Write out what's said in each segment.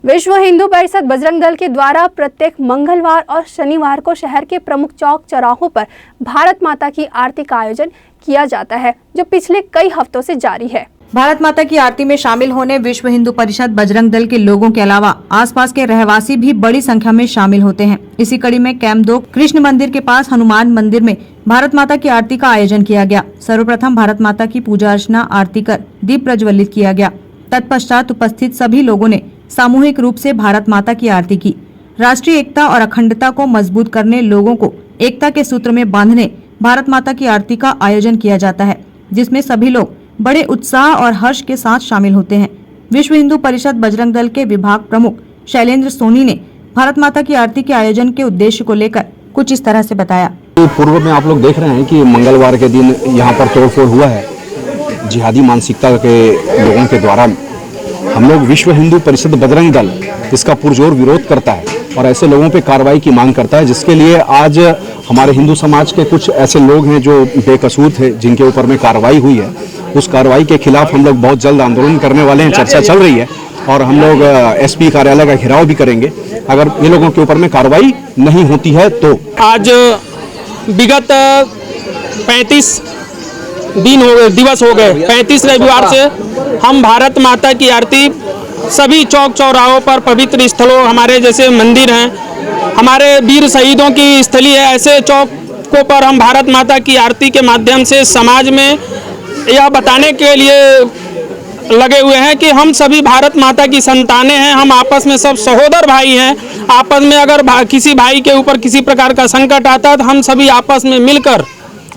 विश्व हिंदू परिषद बजरंग दल के द्वारा प्रत्येक मंगलवार और शनिवार को शहर के प्रमुख चौक चौराहों पर भारत माता की आरती का आयोजन किया जाता है, जो पिछले कई हफ्तों से जारी है। भारत माता की आरती में शामिल होने विश्व हिंदू परिषद बजरंग दल के लोगों के अलावा आसपास के रहवासी भी बड़ी संख्या में शामिल होते हैं। इसी कड़ी में कैंप 2 कृष्ण मंदिर के पास हनुमान मंदिर में भारत माता की आरती का आयोजन किया गया। सर्वप्रथम भारत माता की पूजा अर्चना आरती कर दीप प्रज्वलित किया गया। तत्पश्चात उपस्थित सभी लोगों ने सामूहिक रूप से भारत माता की आरती की। राष्ट्रीय एकता और अखंडता को मजबूत करने, लोगों को एकता के सूत्र में बांधने भारत माता की आरती का आयोजन किया जाता है, जिसमें सभी लोग बड़े उत्साह और हर्ष के साथ शामिल होते हैं। विश्व हिंदू परिषद बजरंग दल के विभाग प्रमुख शैलेंद्र सोनी ने भारत माता की आरती के आयोजन के उद्देश्य को लेकर कुछ इस तरह से बताया। पूर्व में आप लोग देख रहे हैं कि मंगलवार के दिन यहाँ पर तोड़फोड़ हुआ है। जिहादी मानसिकता के लोगों के द्वारा हम लोग विश्व हिंदू परिषद बजरंग दल इसका पुरजोर विरोध करता है और ऐसे लोगों पे कार्रवाई की मांग करता है, जिसके लिए आज हमारे हिंदू समाज के कुछ ऐसे लोग हैं जो बेकसूर थे, जिनके ऊपर में कार्रवाई हुई है। उस कार्रवाई के खिलाफ हम लोग बहुत जल्द आंदोलन करने वाले हैं। चर्चा चल रही है और हम लोग एसपी कार्यालय का घेराव भी करेंगे अगर ये लोगों के ऊपर में कार्रवाई नहीं होती है तो। आज विगत 35 दिवस हो गए, 35 रविवार से हम भारत माता की आरती सभी चौक चौराहों पर, पवित्र स्थलों, हमारे जैसे मंदिर हैं, हमारे वीर शहीदों की स्थली है, ऐसे चौकों पर हम भारत माता की आरती के माध्यम से समाज में यह बताने के लिए लगे हुए हैं कि हम सभी भारत माता की संतानें हैं। हम आपस में सब सहोदर भाई हैं। आपस में अगर किसी भाई के ऊपर किसी प्रकार का संकट आता है तो हम सभी आपस में मिलकर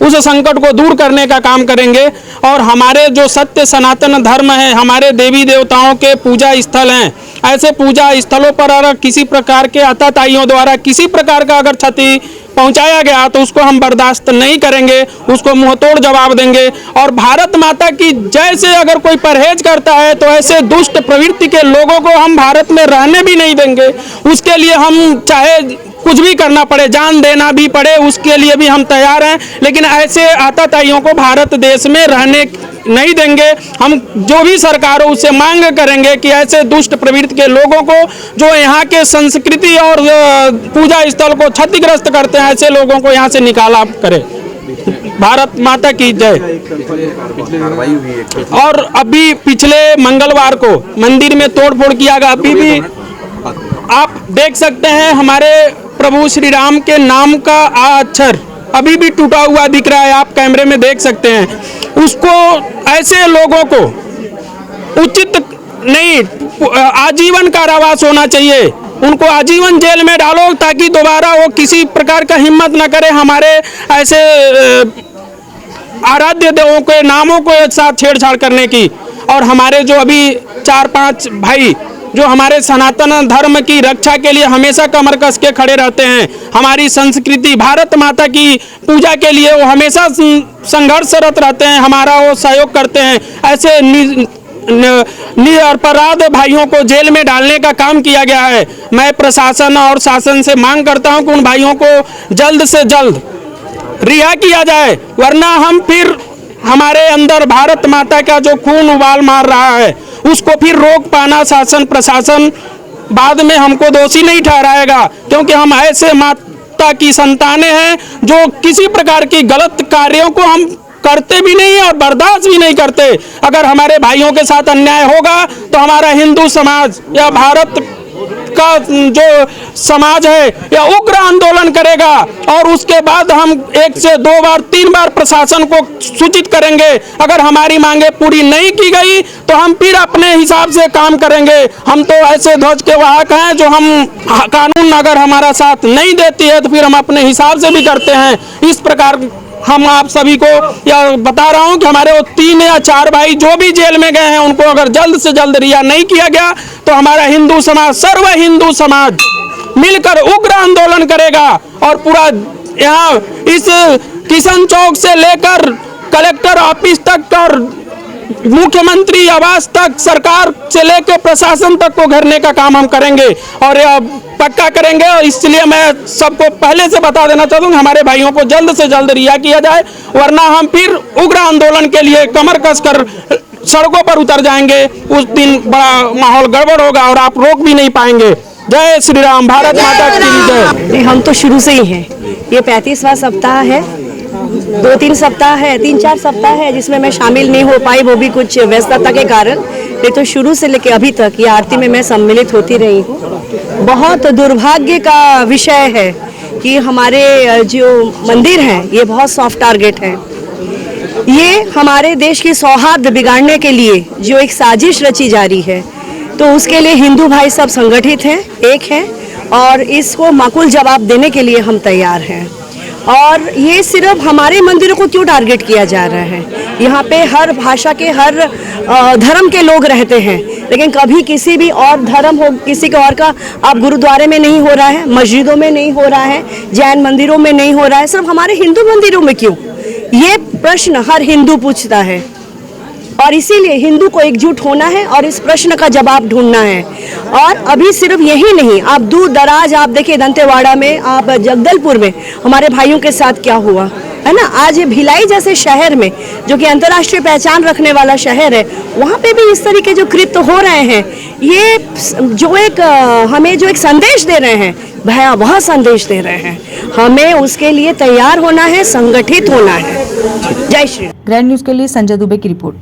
उस संकट को दूर करने का काम करेंगे। और हमारे जो सत्य सनातन धर्म है, हमारे देवी देवताओं के पूजा स्थल हैं, ऐसे पूजा स्थलों पर अगर किसी प्रकार के आतताइयों द्वारा किसी प्रकार का अगर क्षति पहुंचाया गया तो उसको हम बर्दाश्त नहीं करेंगे, उसको मुंहतोड़ जवाब देंगे। और भारत माता की जय से अगर कोई परहेज करता है तो ऐसे दुष्ट प्रवृत्ति के लोगों को हम भारत में रहने भी नहीं देंगे। उसके लिए हम चाहे कुछ भी करना पड़े, जान देना भी पड़े, उसके लिए भी हम तैयार हैं। लेकिन ऐसे आतताइयों को भारत देश में रहने नहीं देंगे। हम जो भी सरकार हो उससे मांग करेंगे कि ऐसे दुष्ट प्रवृत्ति के लोगों को, जो यहाँ के संस्कृति और पूजा स्थल को क्षतिग्रस्त करते हैं, ऐसे लोगों को यहाँ से निकाला करे। भारत माता की जय। और अभी पिछले मंगलवार को मंदिर में तोड़फोड़ किया गया। अभी भी आप देख सकते हैं हमारे प्रभु श्री राम के नाम का अक्षर अभी भी टूटा हुआ दिख रहा है, आप कैमरे में देख सकते हैं। उसको ऐसे लोगों को उचित नहीं, आजीवन कारावास होना चाहिए। उनको आजीवन जेल में डालो ताकि दोबारा वो किसी प्रकार का हिम्मत न करे हमारे ऐसे आराध्य देवों के नामों को एक साथ छेड़छाड़ करने की। और हमारे जो अभी 4-5 भाई जो हमारे सनातन धर्म की रक्षा के लिए हमेशा कमर कस के खड़े रहते हैं, हमारी संस्कृति भारत माता की पूजा के लिए वो हमेशा संघर्षरत रहते हैं, हमारा वो सहयोग करते हैं। ऐसे निरपराध भाइयों को जेल में डालने का काम किया गया है। मैं प्रशासन और शासन से मांग करता हूं कि उन भाइयों को जल्द से जल्द रिहा किया जाए, वरना हम फिर हमारे अंदर भारत माता का जो खून उबाल मार रहा है उसको फिर रोक पाना शासन प्रशासन बाद में हमको दोषी नहीं ठहराएगा, क्योंकि हम ऐसे माता की संतानें हैं जो किसी प्रकार की गलत कार्यों को हम करते भी नहीं और बर्दाश्त भी नहीं करते। अगर हमारे भाइयों के साथ अन्याय होगा तो हमारा हिंदू समाज या भारत का जो समाज है या उग्र आंदोलन करेगा। और उसके बाद हम 1 से 2 बार 3 बार प्रशासन को सूचित करेंगे। अगर हमारी मांगे पूरी नहीं की गई तो हम फिर अपने हिसाब से काम करेंगे। हम तो ऐसे ध्वज के वाहक हैं जो हम कानून अगर हमारा साथ नहीं देती है तो फिर हम अपने हिसाब से भी करते हैं। इस प्रकार हम आप सभी को यह बता रहा हूं कि हमारे वो 3 या 4 भाई जो भी जेल में गए हैं उनको अगर जल्द से जल्द रिहा नहीं किया गया तो हमारा हिंदू समाज, सर्व हिंदू समाज मिलकर उग्र आंदोलन करेगा। और पूरा यहाँ इस किशन चौक से लेकर कलेक्टर ऑफिस तक और मुख्यमंत्री आवास तक, सरकार से लेकर प्रशासन तक को घेरने का काम हम करेंगे और यह पक्का करेंगे। इसलिए मैं सबको पहले से बता देना चाहता हूँ हमारे भाइयों को जल्द से जल्द रिहा किया जाए, वरना हम फिर उग्र आंदोलन के लिए कमर कसकर सड़कों पर उतर जाएंगे, उस दिन बड़ा माहौल गड़बड़ होगा और आप रोक भी नहीं पाएंगे। जय श्री राम, भारत माता की जय। नहीं, हम तो शुरू से ही हैं। ये 35वां सप्ताह है, 2-3 सप्ताह है, 3-4 सप्ताह है जिसमें मैं शामिल नहीं हो पाई, वो भी कुछ व्यस्तता के कारण। नहीं तो शुरू से लेकर अभी तक ये आरती में मैं सम्मिलित होती रही हूँ। बहुत दुर्भाग्य का विषय है कि हमारे जो मंदिर हैं ये बहुत सॉफ्ट टारगेट हैं। ये हमारे देश की सौहार्द बिगाड़ने के लिए जो एक साजिश रची जा रही है, तो उसके लिए हिंदू भाई सब संगठित हैं, एक हैं, और इसको माकूल जवाब देने के लिए हम तैयार हैं। और ये सिर्फ हमारे मंदिरों को क्यों टारगेट किया जा रहा है? यहाँ पे हर भाषा के, हर धर्म के लोग रहते हैं, लेकिन कभी किसी भी और धर्म हो, किसी के और का आप गुरुद्वारे में नहीं हो रहा है, मस्जिदों में नहीं हो रहा है, जैन मंदिरों में नहीं हो रहा है, सिर्फ हमारे हिंदू मंदिरों में क्यों? ये प्रश्न हर हिंदू पूछता है और इसीलिए हिंदू को एकजुट होना है और इस प्रश्न का जवाब ढूंढना है। और अभी सिर्फ यही नहीं, आप दूर दराज आप देखिए, दंतेवाड़ा में, आप जगदलपुर में हमारे भाइयों के साथ क्या हुआ है ना। आज ये भिलाई जैसे शहर में, जो कि अंतर्राष्ट्रीय पहचान रखने वाला शहर है, वहाँ पे भी इस तरीके जो कृत्य हो रहे हैं, ये जो एक हमें जो एक संदेश दे रहे हैं, भयावह संदेश दे रहे हैं। हमें उसके लिए तैयार होना है, संगठित होना है। जय श्री राम। ग्रैंड न्यूज के लिए संजय दुबे की रिपोर्ट।